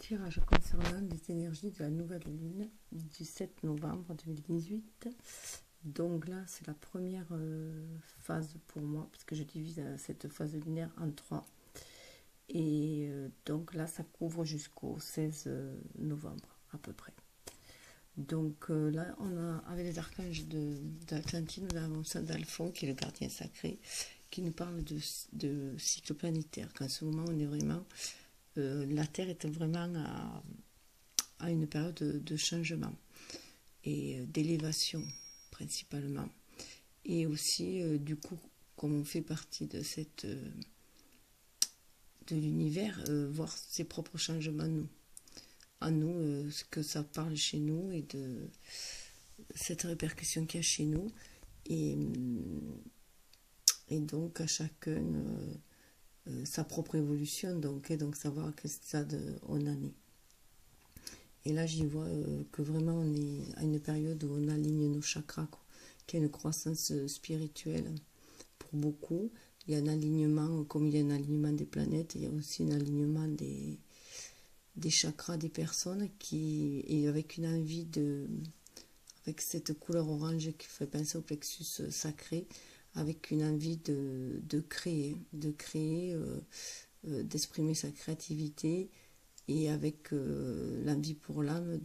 tirage concernant les énergies de la nouvelle lune du 7 novembre 2018. Donc là, c'est la première phase pour moi, puisque je divise cette phase lunaire en 3. Et donc là, ça couvre jusqu'au 16 novembre, à peu près. Donc là, on a, avec les archanges d'Atlantide, nous avons Saint Alphonse, qui est le gardien sacré, qui nous parle de cycle planétaire, qu'en ce moment, on est vraiment... la Terre est vraiment à une période de changement et d'élévation principalement. Et aussi, du coup, comme on fait partie de de l'univers, voir ses propres changements en nous, ce que ça parle chez nous et de cette répercussion qu'il y a chez nous. Et donc, à chacun... sa propre évolution, donc savoir à quel stade on en est. Et là, j'y vois que vraiment on est à une période où on aligne nos chakras, qu'il y a une croissance spirituelle pour beaucoup. Il y a un alignement, comme il y a un alignement des planètes, il y a aussi un alignement des chakras des personnes et avec une envie avec cette couleur orange qui fait penser au plexus sacré, avec une envie de créer, d'exprimer sa créativité et avec l'envie pour l'âme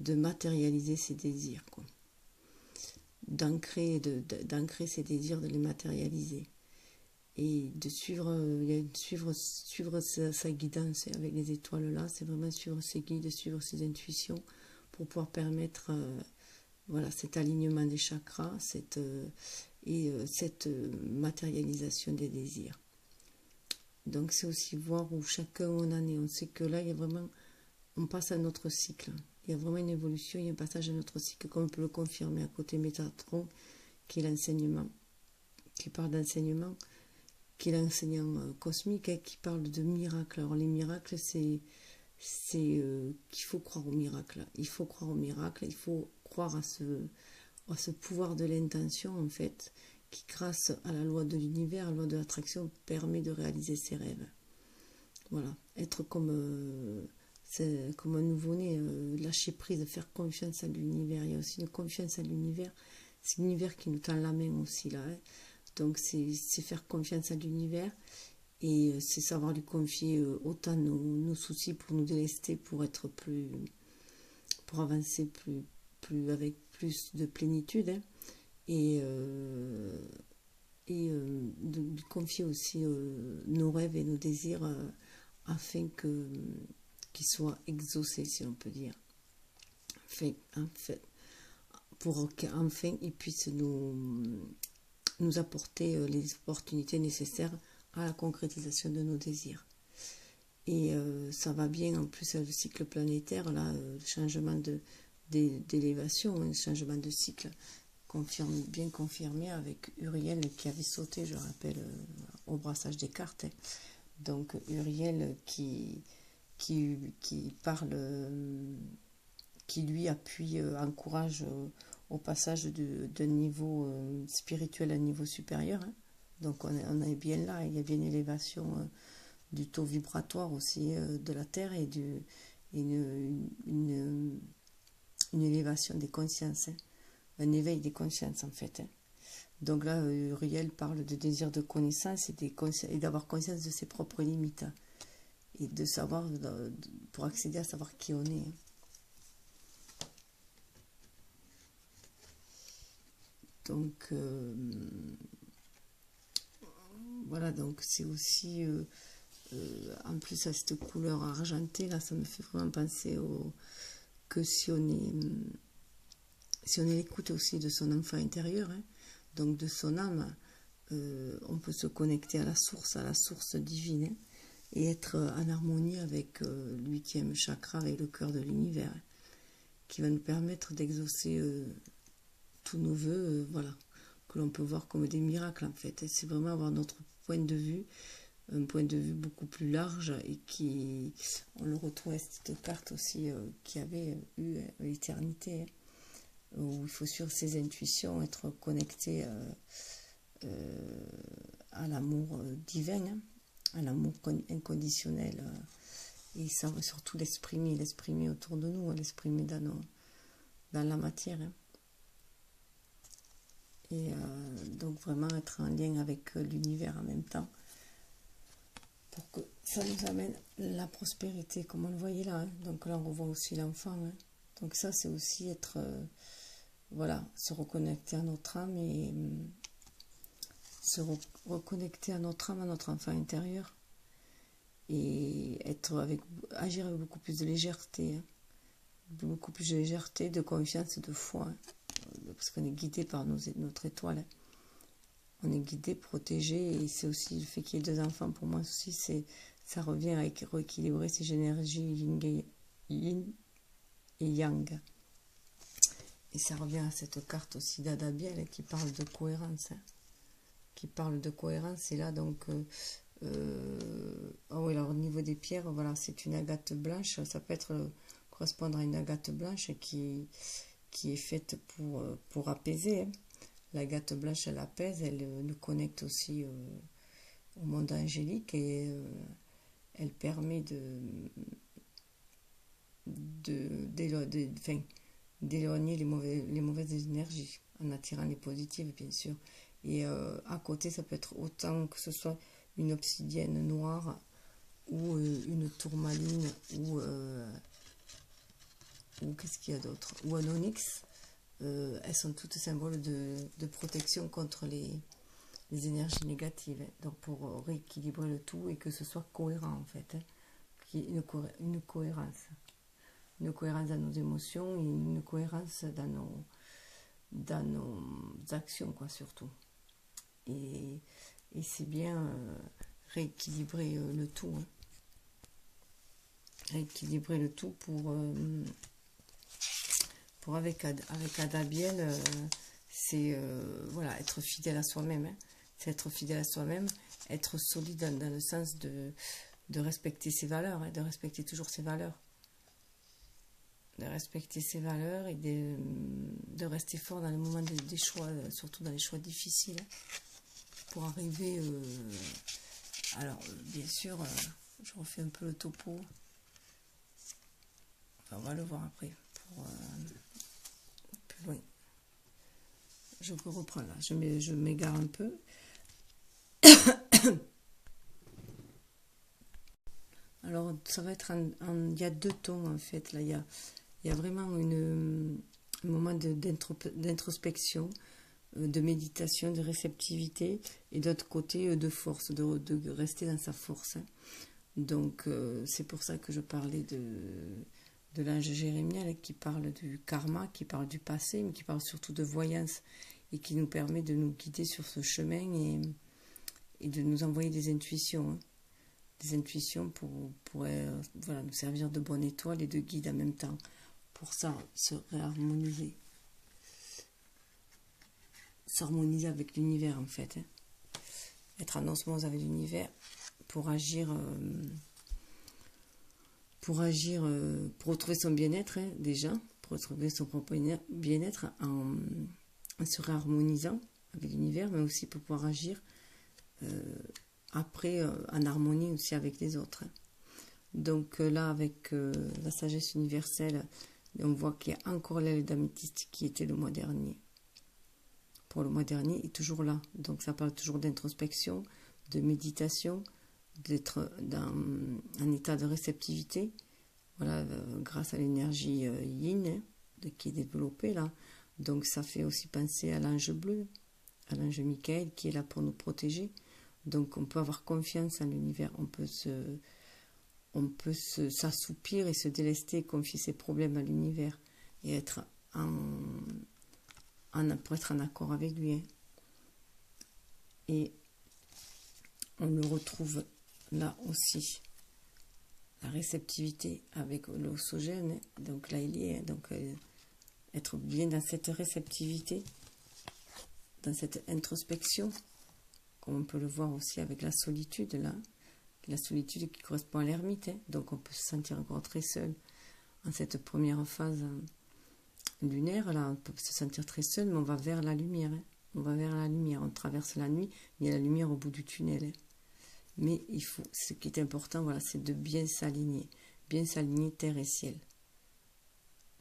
de matérialiser ses désirs, quoi. D'ancrer ses désirs, de les matérialiser et de suivre sa guidance avec les étoiles là, c'est vraiment suivre ses guides, suivre ses intuitions pour pouvoir permettre voilà, cet alignement des chakras, cette matérialisation des désirs. Donc c'est aussi voir où chacun on en est. On sait que là, il y a vraiment, on passe à notre cycle. Il y a vraiment une évolution, il y a un passage à notre cycle, comme on peut le confirmer à côté Métatron, qui est l'enseignement, qui parle d'enseignement, qui est l'enseignant cosmique, qui parle de miracles. Alors les miracles, c'est qu'il faut croire au miracle. Il faut croire au miracle, il faut croire à ce pouvoir de l'intention, en fait, qui, grâce à la loi de l'univers, la loi de l'attraction, permet de réaliser ses rêves. Voilà, être comme un nouveau-né, lâcher prise, faire confiance à l'univers. Il y a aussi une confiance à l'univers. C'est l'univers qui nous tend la main aussi, là. Hein. Donc, c'est faire confiance à l'univers et c'est savoir lui confier autant nos soucis pour nous délester, pour être pour avancer avec plus de plénitude, hein, et de lui confier aussi nos rêves et nos désirs afin qu'ils soient exaucés, si on peut dire. Pour qu'enfin ils puissent nous apporter les opportunités nécessaires à la concrétisation de nos désirs. Et ça va bien en plus le cycle planétaire, là, le changement d'élévation, un changement de cycle bien confirmé avec Uriel qui avait sauté, je rappelle, au brassage des cartes. Hein. Donc Uriel qui parle, qui lui appuie, encourage au passage d'un niveau spirituel à un niveau supérieur. Hein. Donc on est bien là, il y a bien une élévation du taux vibratoire aussi de la Terre et une élévation des consciences, hein. Un éveil des consciences en fait. Hein. Donc là, Uriel parle de désir de connaissance et d'avoir conscience de ses propres limites, hein, et de savoir, pour accéder à savoir qui on est. Hein. Donc voilà, donc c'est aussi en plus à cette couleur argentée là, ça me fait vraiment penser que si on est l'écoute aussi de son enfant intérieur, hein, donc de son âme, on peut se connecter à la source divine, hein, et être en harmonie avec l'huitième chakra, avec le cœur de l'univers, hein, qui va nous permettre d'exaucer tous nos vœux, voilà, que l'on peut voir comme des miracles en fait. C'est vraiment avoir notre point de vue, un point de vue beaucoup plus large et on le retrouve à cette carte aussi qui avait eu l'éternité, hein, où il faut suivre ses intuitions, être connecté à l'amour divin, hein, à l'amour inconditionnel Et ça va surtout l'exprimer autour de nous, l'exprimer dans la matière. Hein. Et donc vraiment être en lien avec l'univers en même temps. Pour que ça nous amène la prospérité, comme on le voyait là. Hein. Donc là, on revoit aussi l'enfant. Hein. Donc ça, c'est aussi être... voilà, se reconnecter à notre âme et se reconnecter à notre âme, à notre enfant intérieur. Et agir avec beaucoup plus de légèreté. Hein. Beaucoup plus de légèreté, de confiance, de foi. Hein. Parce qu'on est guidé par notre étoile. Hein. On est guidé, protégé, et c'est aussi le fait qu'il y ait 2 enfants, pour moi aussi, ça revient à rééquilibrer ces énergies yin et yang. Et ça revient à cette carte aussi d'Adabiel qui parle de cohérence. Hein. Qui parle de cohérence, et là donc, oh oui, alors au niveau des pierres, voilà, c'est une agate blanche, ça peut correspondre à une agate blanche qui est faite pour apaiser. Hein. L'agate blanche, elle apaise, elle nous connecte aussi au monde angélique et elle permet d'éloigner les mauvaises énergies en attirant les positives, bien sûr. Et à côté, ça peut être autant que ce soit une obsidienne noire ou une tourmaline ou qu'est-ce qu'il y a d'autre, ou un onyx. Elles sont toutes symboles de protection contre les énergies négatives. Hein. Donc pour rééquilibrer le tout et que ce soit cohérent en fait. Hein. Qu'il y ait une cohérence. Une cohérence dans nos émotions et une cohérence dans nos actions, quoi, surtout. Et c'est bien rééquilibrer le tout. Hein. Rééquilibrer le tout pour avec Adabiel, c'est voilà, être fidèle à soi-même. Hein. C'est être fidèle à soi-même, être solide dans le sens de respecter ses valeurs, hein, de respecter toujours ses valeurs. De respecter ses valeurs et de rester fort dans les moments des choix, surtout dans les choix difficiles, hein, pour arriver... alors, bien sûr, je refais un peu le topo. Enfin, on va le voir après, pour plus loin. Je reprends là, je m'égare un peu. Alors, ça va être il y a 2 tons, en fait, là, il y a vraiment un moment d'introspection, de méditation, de réceptivité, et d'autre côté, de force, de rester dans sa force. Hein. Donc, c'est pour ça que je parlais de l'ange Jérémiel, qui parle du karma, qui parle du passé, mais qui parle surtout de voyance, et qui nous permet de nous guider sur ce chemin et de nous envoyer des intuitions. Hein. Des intuitions pour voilà, nous servir de bonne étoile et de guide en même temps. Pour ça, se réharmoniser. S'harmoniser avec l'univers, en fait. Hein. Être en osmose avec l'univers pour agir, pour retrouver son bien-être, hein, déjà, pour retrouver son propre bien-être en se réharmonisant avec l'univers, mais aussi pour pouvoir agir après en harmonie aussi avec les autres. Hein. Donc là, avec la sagesse universelle, on voit qu'il y a encore l'aile d'améthyste qui était le mois dernier. Pour le mois dernier, est toujours là. Donc ça parle toujours d'introspection, de méditation, d'être dans un état de réceptivité. Voilà, grâce à l'énergie yin hein, qui est développée là. Donc ça fait aussi penser à l'ange bleu, à l'ange Michael qui est là pour nous protéger. Donc on peut avoir confiance en l'univers, on peut s'assoupir et se délester, confier ses problèmes à l'univers et être pour être en accord avec lui. Hein. Et on le retrouve là aussi, la réceptivité avec l'oxygène. Hein. Donc là il y est, donc être bien dans cette réceptivité, dans cette introspection, comme on peut le voir aussi avec la solitude là. La solitude qui correspond à l'ermite, hein. Donc on peut se sentir encore très seul en cette première phase lunaire, là on peut se sentir très seul, mais on va vers la lumière, hein. On va vers la lumière, on traverse la nuit, il y a la lumière au bout du tunnel, hein. Mais ce qui est important, voilà, c'est de bien s'aligner, bien s'aligner terre et ciel.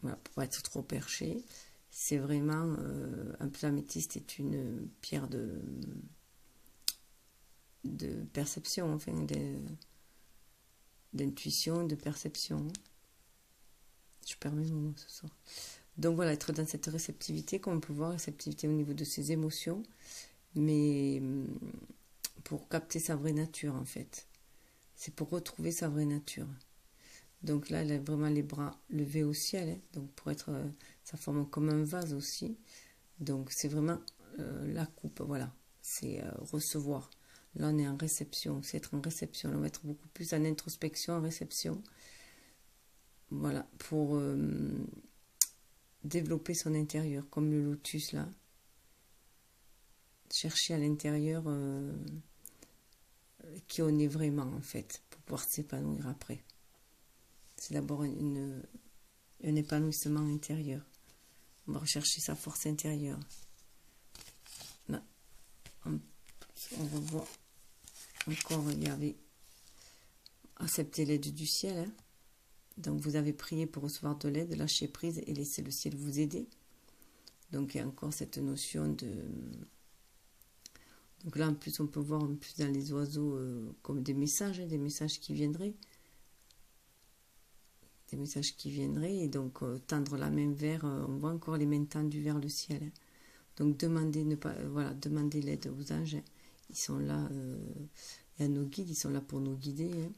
Voilà, pour pas être trop perché. C'est vraiment, un peu l'améthyste est une pierre de perception, enfin, d'intuition, de perception. Je perds mes mots ce soir. Donc voilà, être dans cette réceptivité, comme on peut voir, réceptivité au niveau de ses émotions, mais pour capter sa vraie nature en fait. C'est pour retrouver sa vraie nature. Donc là, elle a vraiment les bras levés au ciel, hein. Donc pour être, ça forme comme un vase aussi. Donc c'est vraiment la coupe, voilà. C'est recevoir. Là, on est en réception, c'est être en réception. Là, on va être beaucoup plus en introspection, en réception. Voilà, pour développer son intérieur, comme le lotus là. Chercher à l'intérieur qui on est vraiment en fait, pour pouvoir s'épanouir après. C'est d'abord un épanouissement intérieur. On va rechercher sa force intérieure. Là, on revoit encore, il y avait accepter l'aide du ciel. Hein. Donc vous avez prié pour recevoir de l'aide, lâcher prise et laisser le ciel vous aider. Donc il y a encore cette notion de... Donc là en plus on peut voir en plus dans les oiseaux comme des messages qui viendraient. Des messages qui viendraient et donc tendre la main vers, on voit encore les mains tendues vers le ciel. Hein. Donc demandez, demandez l'aide aux anges. Hein. Ils sont là, et à nos guides, ils sont là pour nous guider. Hein.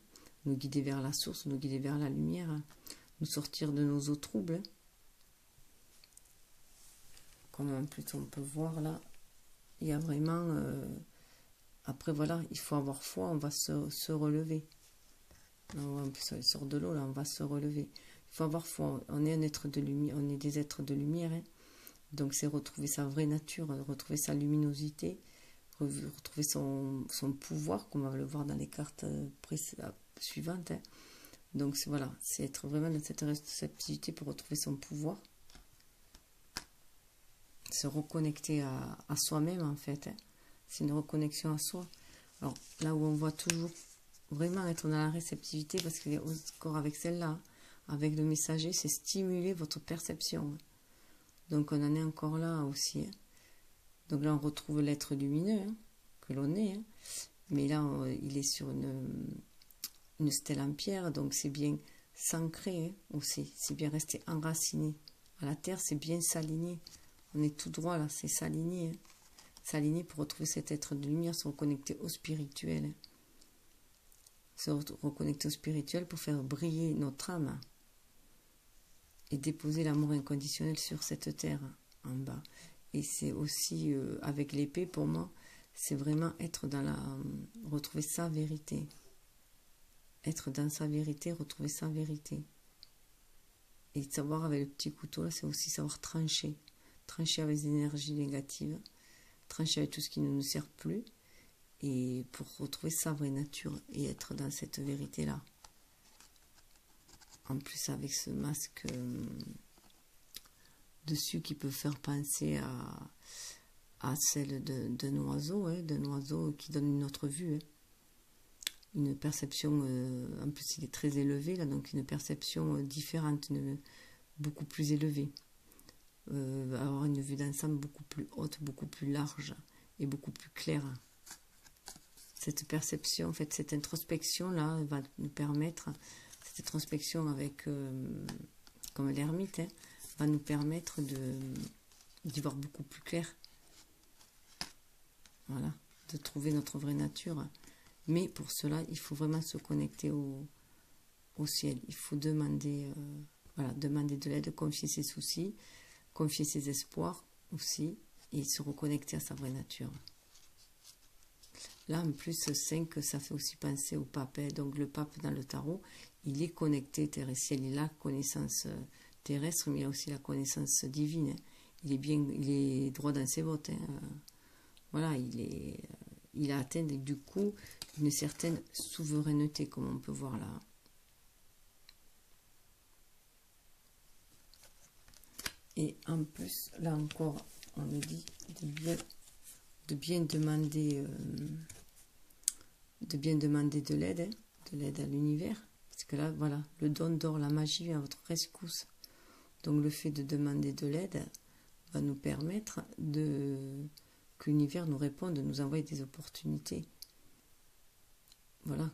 Nous guider vers la source, nous guider vers la lumière. Hein. Nous sortir de nos eaux troubles. Hein. Comme en plus on peut voir là, il y a vraiment... après voilà, il faut avoir foi, on va se relever. En plus, on sort de l'eau, là, on va se relever. Il faut avoir foi. On est un être de lumière, on est des êtres de lumière. Hein. Donc, c'est retrouver sa vraie nature, retrouver sa luminosité, retrouver son pouvoir, comme on va le voir dans les cartes suivantes. Hein. Donc, voilà, c'est être vraiment dans cette réceptivité pour retrouver son pouvoir. Se reconnecter à soi-même, en fait. Hein. C'est une reconnexion à soi. Alors, là où on voit toujours vraiment être dans la réceptivité, parce qu'il y a encore avec celle-là, avec le messager, c'est stimuler votre perception. Donc on en est encore là aussi. Hein. Donc là on retrouve l'être lumineux hein, que l'on est. Hein. Mais là il est sur une stèle en pierre, donc c'est bien s'ancrer hein, aussi. C'est bien rester enraciné. À la terre, c'est bien s'aligner. On est tout droit là, c'est s'aligner. Hein. S'aligner pour retrouver cet être de lumière, se reconnecter au spirituel. Hein. Se reconnecter au spirituel pour faire briller notre âme et déposer l'amour inconditionnel sur cette terre en bas. Et c'est aussi avec l'épée, pour moi, c'est vraiment être dans la... retrouver sa vérité. Être dans sa vérité, retrouver sa vérité. Et savoir avec le petit couteau, là, c'est aussi savoir trancher. Trancher avec les énergies négatives, trancher avec tout ce qui ne nous sert plus, et pour retrouver sa vraie nature et être dans cette vérité-là. En plus avec ce masque dessus qui peut faire penser à celle d'un oiseau, hein, qui donne une autre vue. Hein. Une perception, en plus il est très élevé, là, donc une perception différente, beaucoup plus élevée. Avoir une vue d'ensemble beaucoup plus haute, beaucoup plus large et beaucoup plus claire. Cette perception, en fait, cette introspection-là va nous permettre, cette introspection avec, comme l'ermite, hein, va nous permettre d'y voir beaucoup plus clair. Voilà, de trouver notre vraie nature. Mais pour cela, il faut vraiment se connecter au ciel. Il faut demander, demander de l'aide, confier ses soucis, confier ses espoirs aussi, et se reconnecter à sa vraie nature. Là, en plus, 5, ça fait aussi penser au pape. Hein. Donc, le pape, dans le tarot, il est connecté terre et ciel. Il a la connaissance terrestre, mais il a aussi la connaissance divine. Hein. Il est droit dans ses votes. Hein. Voilà, il a atteint, du coup, une certaine souveraineté, comme on peut voir là. Et en plus, là encore, on me dit de bien demander de l'aide, hein, de l'aide à l'univers, parce que là, voilà, le don d'or, la magie vient à votre rescousse. Donc le fait de demander de l'aide va nous permettre que l'univers nous réponde, nous envoie des opportunités. Voilà,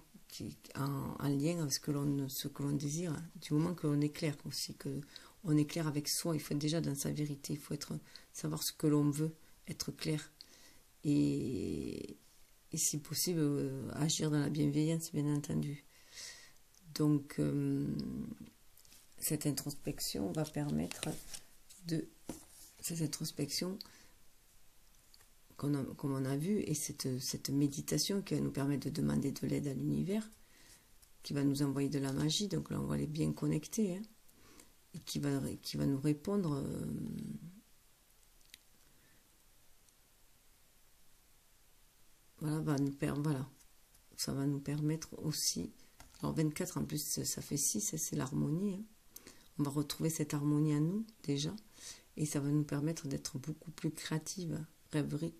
en lien avec ce que l'on désire, du moment que l'on est clair aussi, que on est clair avec soi, il faut être déjà dans sa vérité, il faut savoir ce que l'on veut, être clair. Et si possible, agir dans la bienveillance, bien entendu. Donc, cette introspection va permettre cette introspection, comme on a vu, et cette méditation qui va nous permettre de demander de l'aide à l'univers, qui va nous envoyer de la magie, donc là on va les bien connecter, hein, et qui va nous répondre voilà, ça va nous permettre aussi, alors 24 en plus ça fait 6, c'est l'harmonie, hein. On va retrouver cette harmonie à nous déjà, et ça va nous permettre d'être beaucoup plus créative, rêverie,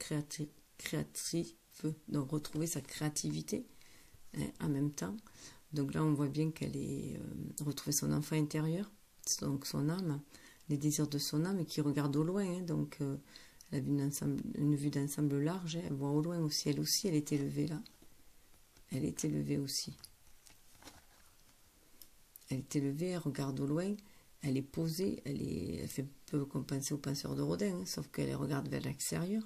créatrice, donc retrouver sa créativité, hein, en même temps. Donc là on voit bien qu'elle est retrouver son enfant intérieur, donc son âme, les désirs de son âme, qui regarde au loin, hein, donc elle a une vue d'ensemble large, hein, elle voit au loin aussi, elle est élevée là, elle est élevée aussi. Elle est élevée, elle regarde au loin, elle est posée, elle fait un peu comme penser au penseur de Rodin, hein, sauf qu'elle regarde vers l'extérieur,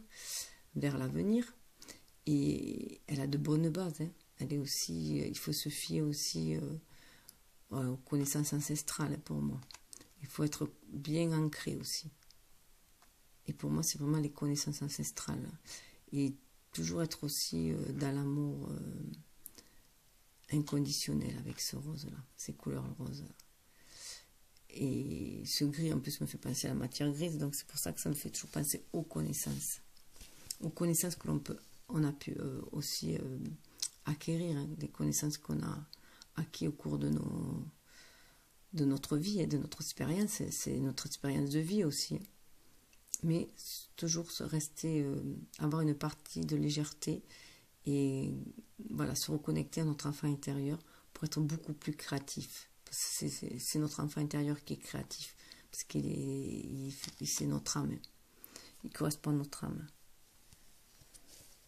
vers l'avenir, et elle a de bonnes bases, hein. Elle est aussi, il faut se fier aussi aux connaissances ancestrales pour moi. Il faut être bien ancré aussi. Et pour moi, c'est vraiment les connaissances ancestrales. Et toujours être aussi dans l'amour inconditionnel avec ce rose-là, ces couleurs roses. Et ce gris, en plus, me fait penser à la matière grise, donc c'est pour ça que ça me fait toujours penser aux connaissances. Aux connaissances que on a pu aussi acquérir, hein, des connaissances qu'on a acquis au cours de notre vie et de notre expérience. C'est notre expérience de vie aussi. Mais toujours avoir une partie de légèreté et voilà, se reconnecter à notre enfant intérieur pour être beaucoup plus créatif. C'est notre enfant intérieur qui est créatif, parce c'est notre âme. Il correspond à notre âme.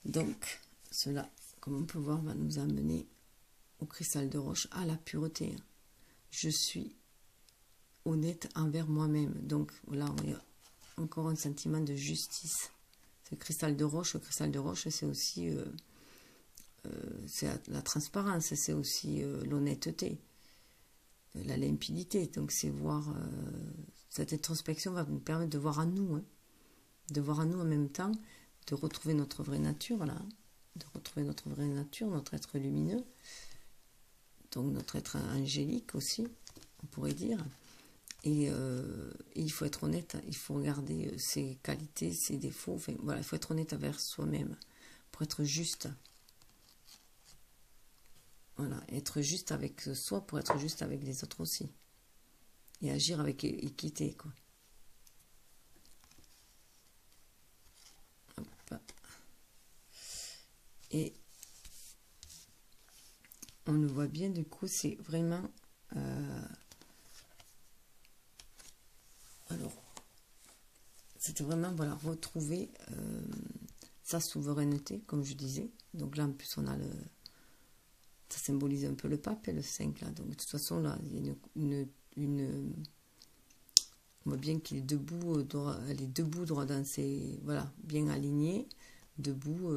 Donc, cela, comme on peut voir, va nous amener au cristal de roche, à la pureté. Je suis honnête envers moi-même. Donc là, on a encore un sentiment de justice. Le cristal de roche, c'est aussi c'est la transparence, c'est aussi l'honnêteté, la limpidité. Donc c'est voir, cette introspection va nous permettre de voir à nous, hein, de voir à nous en même temps, de retrouver notre vraie nature, là, de retrouver notre vraie nature, notre être lumineux, donc notre être angélique aussi, on pourrait dire. Et il faut être honnête, il faut regarder ses qualités, ses défauts, enfin voilà, il faut être honnête envers soi-même pour être juste. Voilà, être juste avec soi pour être juste avec les autres aussi. Et agir avec équité, quoi. Hop. Et on le voit bien, du coup, c'est vraiment... alors, c'était vraiment, voilà, retrouver sa souveraineté, comme je disais. Donc là, en plus, on a ça symbolise un peu le pape, le 5, là. Donc, de toute façon, là, il y a on voit bien qu'il est debout, elle est debout, droit dans ses... Voilà, bien alignée, debout,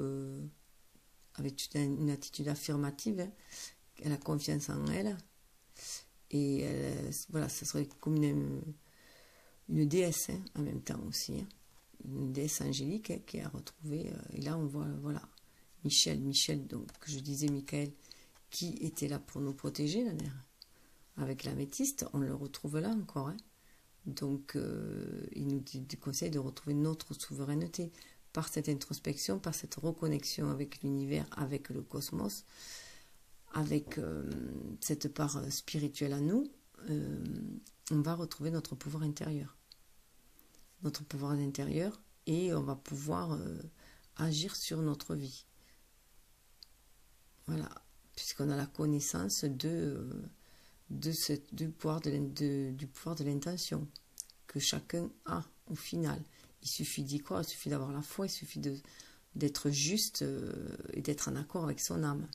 avec une attitude affirmative, hein. Elle a confiance en elle. Et voilà, ça serait comme une déesse, hein, en même temps aussi, hein. Une déesse angélique, hein, qui a retrouvé, et là on voit, voilà, Michel, donc je disais Michael, qui était là pour nous protéger, là, avec l'améthyste, on le retrouve là encore, hein. Donc il nous conseille de retrouver notre souveraineté par cette introspection, par cette reconnexion avec l'univers, avec le cosmos, avec cette part spirituelle à nous. On va retrouver notre pouvoir intérieur. Et on va pouvoir agir sur notre vie. Voilà, puisqu'on a la connaissance de du pouvoir de l'intention que chacun a au final. Il suffit d'y croire, il suffit d'avoir la foi, il suffit d'être juste et d'être en accord avec son âme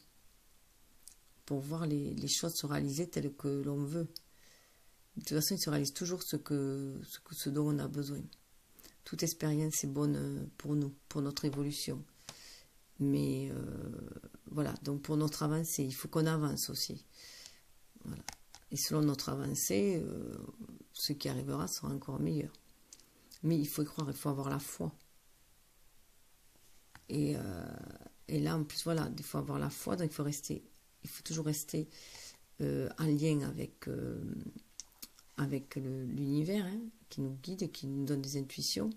pour voir les choses se réaliser telles que l'on veut. De toute façon, il se réalise toujours ce dont on a besoin. Toute expérience est bonne pour nous, pour notre évolution. Mais voilà, donc pour notre avancée, il faut qu'on avance aussi. Voilà. Et selon notre avancée, ce qui arrivera sera encore meilleur. Mais il faut y croire, il faut avoir la foi. Et là, en plus, voilà, il faut avoir la foi, donc il faut toujours rester en lien avec l'univers, hein, qui nous guide, qui nous donne des intuitions,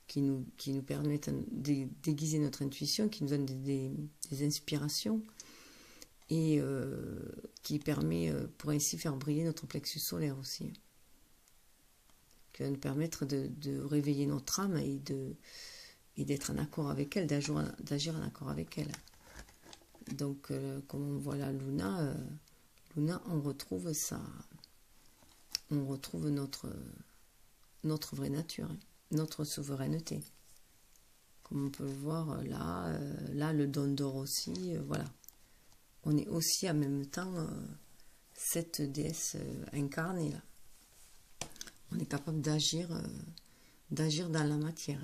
qui nous permettent d'aiguiser notre intuition, qui nous donne des inspirations, et qui permet, pour ainsi faire briller notre plexus solaire aussi, qui va nous permettre de réveiller notre âme et d'être en accord avec elle, d'agir en accord avec elle. Donc, comme on voit là, Luna, on retrouve notre vraie nature, hein, notre souveraineté. Comme on peut le voir là le don d'or aussi, voilà. On est aussi en même temps cette déesse incarnée là. On est capable d'agir dans la matière.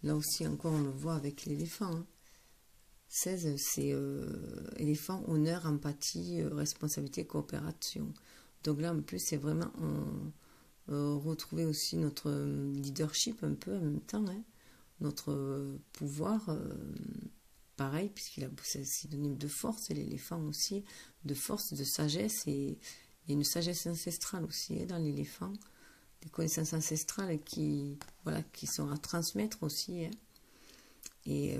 Là aussi encore on le voit avec l'éléphant. Hein. 16, c'est éléphant, honneur, empathie, responsabilité, coopération. Donc là en plus c'est vraiment retrouver aussi notre leadership un peu en même temps, hein. Notre pouvoir, pareil, c'est synonyme de force, et l'éléphant aussi, de force, de sagesse, et il y a une sagesse ancestrale aussi, hein, dans l'éléphant, des connaissances ancestrales qui sont à transmettre aussi, hein. Et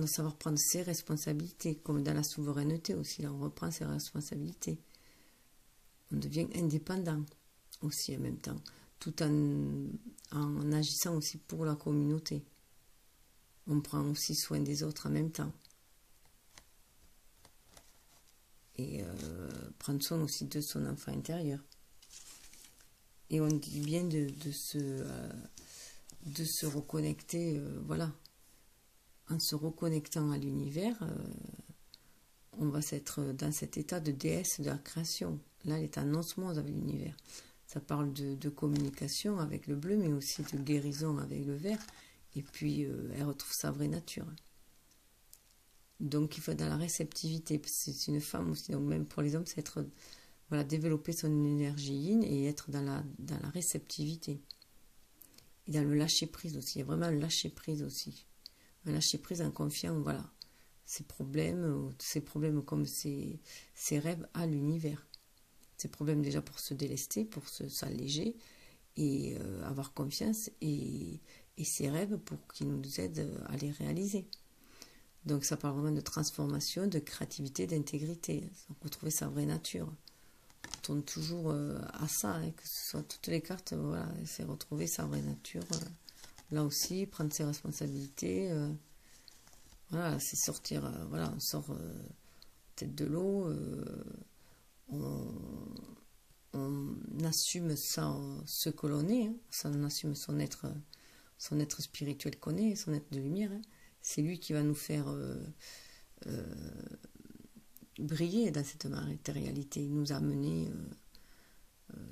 savoir prendre ses responsabilités, comme dans la souveraineté aussi, là on reprend ses responsabilités. On devient indépendant aussi en même temps, tout en agissant aussi pour la communauté. On prend aussi soin des autres en même temps. Et prendre soin aussi de son enfant intérieur. Et on dit bien de se reconnecter, voilà. En se reconnectant à l'univers, on va être dans cet état de déesse de la création. Là, elle est en osmose avec l'univers. Ça parle de communication avec le bleu, mais aussi de guérison avec le vert. Et puis, elle retrouve sa vraie nature. Donc, il faut être dans la réceptivité. C'est une femme aussi. Donc, même pour les hommes, c'est être, voilà, développer son énergie yin et être dans la réceptivité. Et dans le lâcher-prise aussi. Il y a vraiment le lâcher-prise aussi. Un lâcher-prise en confiant, voilà, ses problèmes comme ses rêves à l'univers. Ses problèmes déjà pour se délester, pour s'alléger et avoir confiance, et ses rêves pour qu'ils nous aident à les réaliser. Donc ça parle vraiment de transformation, de créativité, d'intégrité. Donc retrouver sa vraie nature. On tourne toujours à ça, hein, que ce soit toutes les cartes, voilà, c'est retrouver sa vraie nature. Là aussi, prendre ses responsabilités. Voilà, c'est sortir, voilà, on sort tête de l'eau, on assume ce que l'on est, hein, on assume son être spirituel qu'on est, son être de lumière, hein. C'est lui qui va nous faire briller dans cette matérialité, nous amener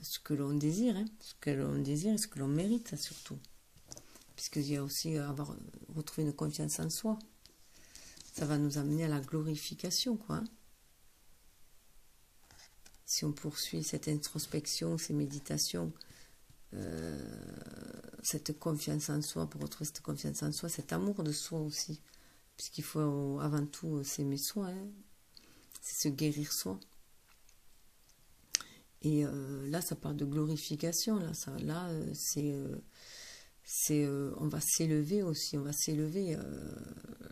ce que l'on désire, hein, ce que l'on désire et ce que l'on mérite surtout. Puisqu'il y a aussi retrouver une confiance en soi. Ça va nous amener à la glorification, quoi. Si on poursuit cette introspection, ces méditations, cette confiance en soi, pour retrouver cette confiance en soi, cet amour de soi aussi, puisqu'il faut avant tout s'aimer soi, hein. C'est se guérir soi. Et là, ça parle de glorification, on va s'élever aussi, on va s'élever,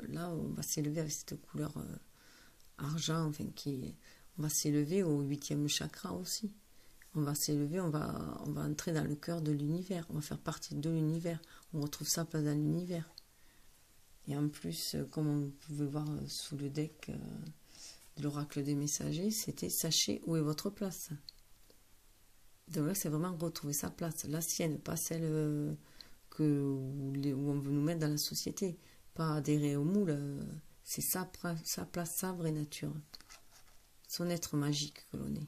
là, on va s'élever avec cette couleur argent, enfin, on va s'élever au 8e chakra aussi. On va s'élever, on va entrer dans le cœur de l'univers, on va faire partie de l'univers, on retrouve sa place dans l'univers. Et en plus, comme on pouvait voir sous le deck, de l'oracle des messagers, c'était « Sachez où est votre place ». Donc là, c'est vraiment retrouver sa place, la sienne, pas celle où on veut nous mettre dans la société. Pas adhérer au moule, c'est sa place, sa vraie nature. Son être magique que l'on est.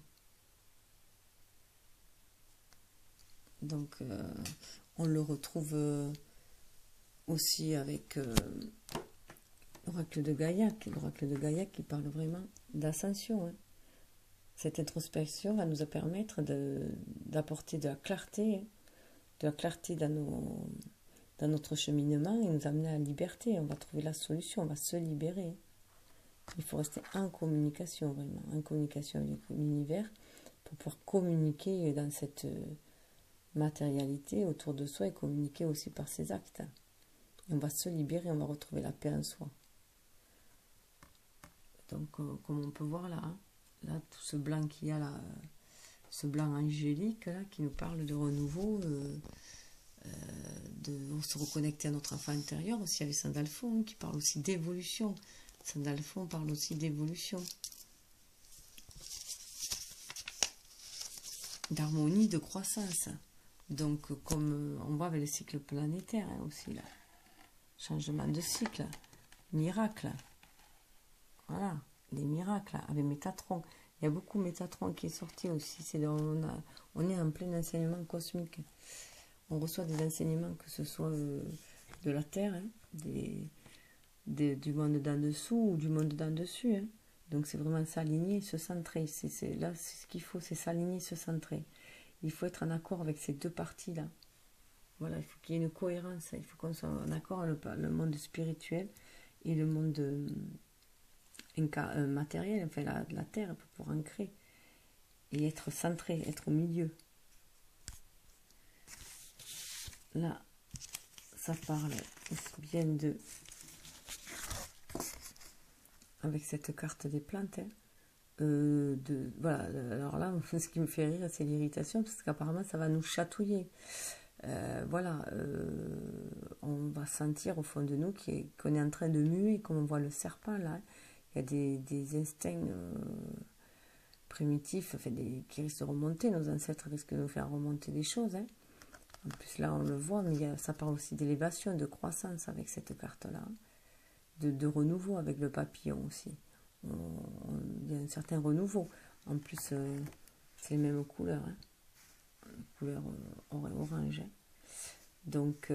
Donc, on le retrouve aussi avec l'oracle de Gaillac. L'oracle de Gaillac qui parle vraiment d'ascension. Hein. Cette introspection va nous permettre d'apporter de la clarté dans notre cheminement et nous amener à la liberté. On va trouver la solution, on va se libérer. Il faut rester en communication, vraiment, en communication avec l'univers pour pouvoir communiquer dans cette matérialité autour de soi et communiquer aussi par ses actes. Et on va se libérer, on va retrouver la paix en soi. Donc, comme on peut voir là, là tout ce blanc qu'il y a là, ce blanc angélique là, qui nous parle de renouveau, de se reconnecter à notre enfant intérieur, aussi avec Sandalphon, qui parle aussi d'évolution. Sandalphon parle aussi d'évolution, d'harmonie, de croissance. Donc, comme on voit avec le cycle planétaire hein, aussi, là. Changement de cycle, miracle. Voilà, les miracles, avec Métatron. Il y a beaucoup de Métatron qui est sorti aussi. On est en plein enseignement cosmique. On reçoit des enseignements, que ce soit de la Terre, hein, du monde d'en dessous ou du monde d'en dessus. Hein. Donc c'est vraiment s'aligner, se centrer. Là, c'est ce qu'il faut, c'est s'aligner, se centrer. Il faut être en accord avec ces deux parties-là. Voilà, il faut qu'il y ait une cohérence. Il faut qu'on soit en accord avec le monde spirituel et le monde matériel, enfin la Terre, pour ancrer. Et être centré, être au milieu. Là, ça parle aussi bien avec cette carte des plantes, hein, voilà, alors là, ce qui me fait rire, c'est l'irritation, parce qu'apparemment, ça va nous chatouiller. Voilà, on va sentir au fond de nous qu'on est en train de muer, comme on voit le serpent là. Il y a des instincts primitifs qui risquent de remonter. Nos ancêtres risquent de nous faire remonter des choses. Hein. En plus, là, on le voit, mais ça parle aussi d'élévation, de croissance avec cette carte-là. De renouveau avec le papillon aussi. Il y a un certain renouveau. En plus, c'est les mêmes couleurs. Hein. Couleur orange. Hein. Donc,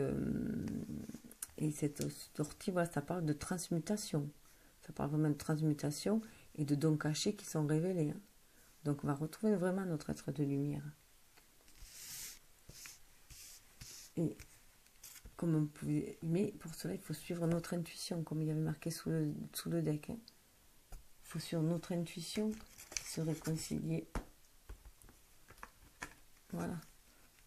et cette ortie, voilà, ça parle de transmutation. Ça parle vraiment de transmutation et de dons cachés qui sont révélés. Hein. Donc, on va retrouver vraiment notre être de lumière. Et comme on pouvait, mais pour cela, il faut suivre notre intuition, comme il y avait marqué sous le deck. Hein. Il faut suivre notre intuition, se réconcilier. Voilà.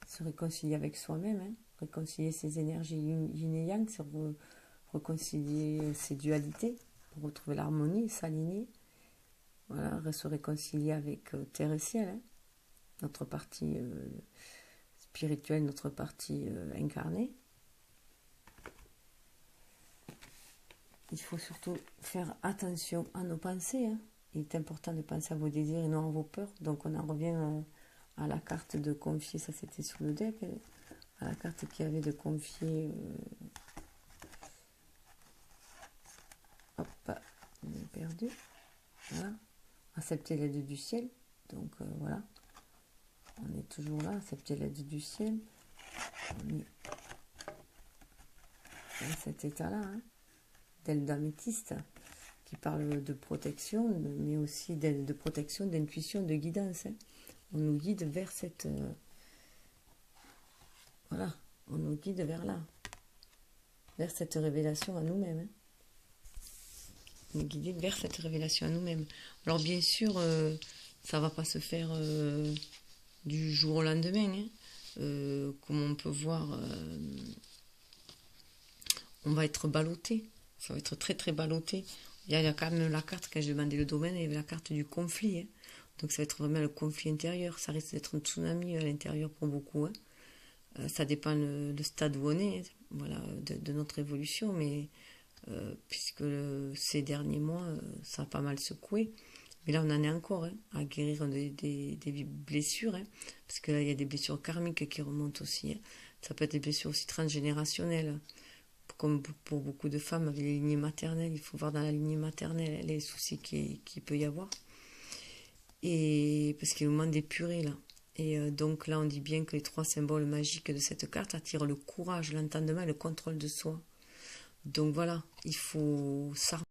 Se réconcilier avec soi-même, hein. Réconcilier ses énergies yin et yang, se réconcilier ses dualités, pour retrouver l'harmonie, s'aligner. Voilà, se réconcilier avec terre et ciel, hein. Notre partie spirituelle, notre partie incarnée. Il faut surtout faire attention à nos pensées. Hein. Il est important de penser à vos désirs et non à vos peurs. Donc on en revient à la carte de confier, ça c'était sous le deck, à la carte qui avait de confier. Hop, on est perdu. Voilà. Accepter l'aide du ciel. Donc voilà. On est toujours là, accepter l'aide du ciel. On est dans cet état-là. Hein. D'aile d'améthyste, qui parle de protection, mais aussi de protection, d'intuition, de guidance. Hein. On nous guide vers cette... voilà, on nous guide vers là, vers cette révélation à nous-mêmes. Hein. On est guidé vers cette révélation à nous-mêmes. Alors bien sûr, ça ne va pas se faire du jour au lendemain. Hein. Comme on peut voir, on va être ballotté. Ça va être très très ballotté. Il y a quand même la carte, quand j'ai demandé le domaine, il y avait la carte du conflit. Hein. Donc ça va être vraiment le conflit intérieur. Ça risque d'être un tsunami à l'intérieur pour beaucoup. Hein. Ça dépend le stade où on est, voilà, de notre évolution. Mais puisque ces derniers mois, ça a pas mal secoué. Mais là, on en est encore hein, à guérir des blessures. Hein, parce que là, il y a des blessures karmiques qui remontent aussi. Hein. Ça peut être des blessures aussi transgénérationnelles. Comme pour beaucoup de femmes avec les lignées maternelles. Il faut voir dans la lignée maternelle les soucis qu'il peut y avoir. Et parce qu'il nous manque d'épurer là. Et donc là, on dit bien que les 3 symboles magiques de cette carte attirent le courage, l'entendement et le contrôle de soi. Donc voilà, il faut s'armer.